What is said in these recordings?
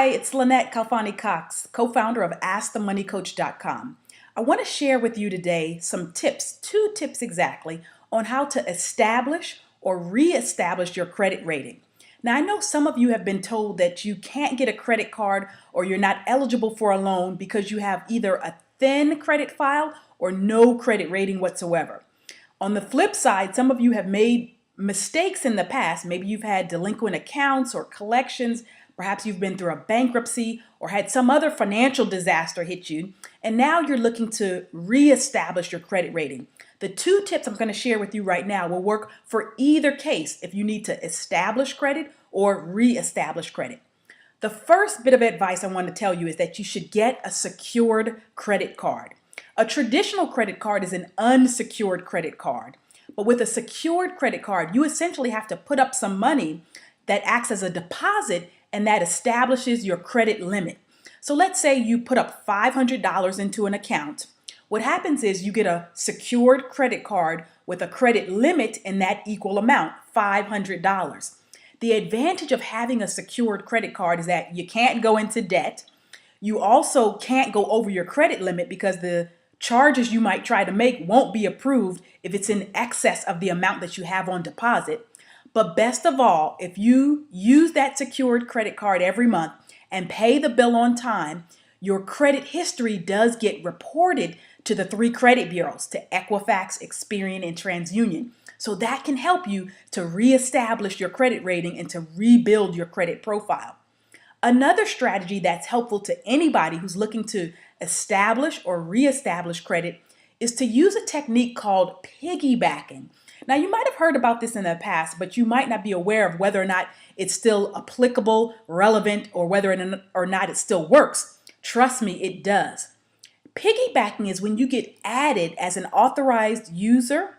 Hi, it's Lynette Kalfani Cox, co-founder of AskTheMoneyCoach.com. I want to share with you today some tips, 2 tips exactly, on how to establish or reestablish your credit rating. Now, I know some of you have been told that you can't get a credit card or you're not eligible for a loan because you have either a thin credit file or no credit rating whatsoever. On the flip side, some of you have made mistakes in the past. Maybe you've had delinquent accounts or collections. Perhaps you've been through a bankruptcy or had some other financial disaster hit you, and now you're looking to reestablish your credit rating. The 2 tips I'm going to share with you right now will work for either case if you need to establish credit or reestablish credit. The first bit of advice I want to tell you is that you should get a secured credit card. A traditional credit card is an unsecured credit card. But with a secured credit card, you essentially have to put up some money that acts as a deposit and that establishes your credit limit. So let's say you put up $500 into an account. What happens is you get a secured credit card with a credit limit in that equal amount, $500. The advantage of having a secured credit card is that you can't go into debt. You also can't go over your credit limit because the charges you might try to make won't be approved if it's in excess of the amount that you have on deposit. But best of all, if you use that secured credit card every month and pay the bill on time, your credit history does get reported to the 3 credit bureaus, to Equifax, Experian, and TransUnion. So that can help you to reestablish your credit rating and to rebuild your credit profile. Another strategy that's helpful to anybody who's looking to establish or reestablish credit is to use a technique called piggybacking. Now, you might have heard about this in the past, but you might not be aware of whether or not it's still applicable, relevant, or whether or not it still works. Trust me, it does. Piggybacking is when you get added as an authorized user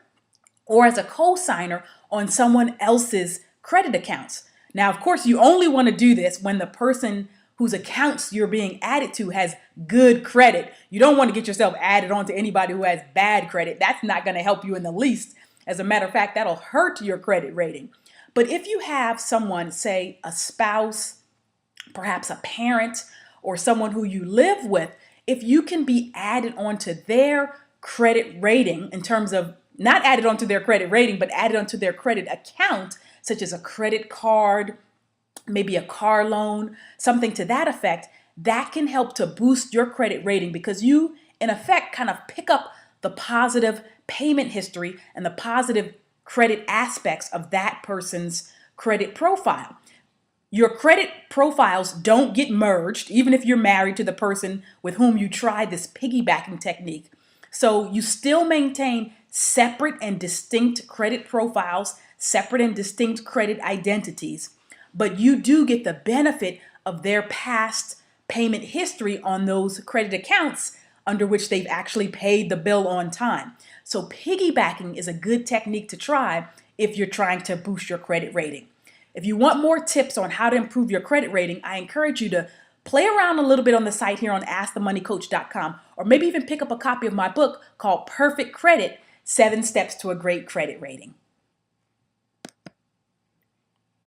or as a co-signer on someone else's credit accounts. Now, of course, you only want to do this when the person whose accounts you're being added to has good credit. You don't want to get yourself added on to anybody who has bad credit. That's not going to help you in the least. As a matter of fact, that'll hurt your credit rating. But if you have someone, say a spouse, perhaps a parent, or someone who you live with, if you can be added onto their credit rating in terms of not added onto their credit rating, but added onto their credit account, such as a credit card, maybe a car loan, something to that effect, that can help to boost your credit rating because you, in effect, kind of pick up the positive payment history and the positive credit aspects of that person's credit profile. Your credit profiles don't get merged, even if you're married to the person with whom you tried this piggybacking technique. So you still maintain separate and distinct credit profiles, separate and distinct credit identities, but you do get the benefit of their past payment history on those credit accounts under which they've actually paid the bill on time. So piggybacking is a good technique to try if you're trying to boost your credit rating. If you want more tips on how to improve your credit rating, I encourage you to play around a little bit on the site here on AskTheMoneyCoach.com, or maybe even pick up a copy of my book called Perfect Credit: 7 Steps to a Great Credit Rating.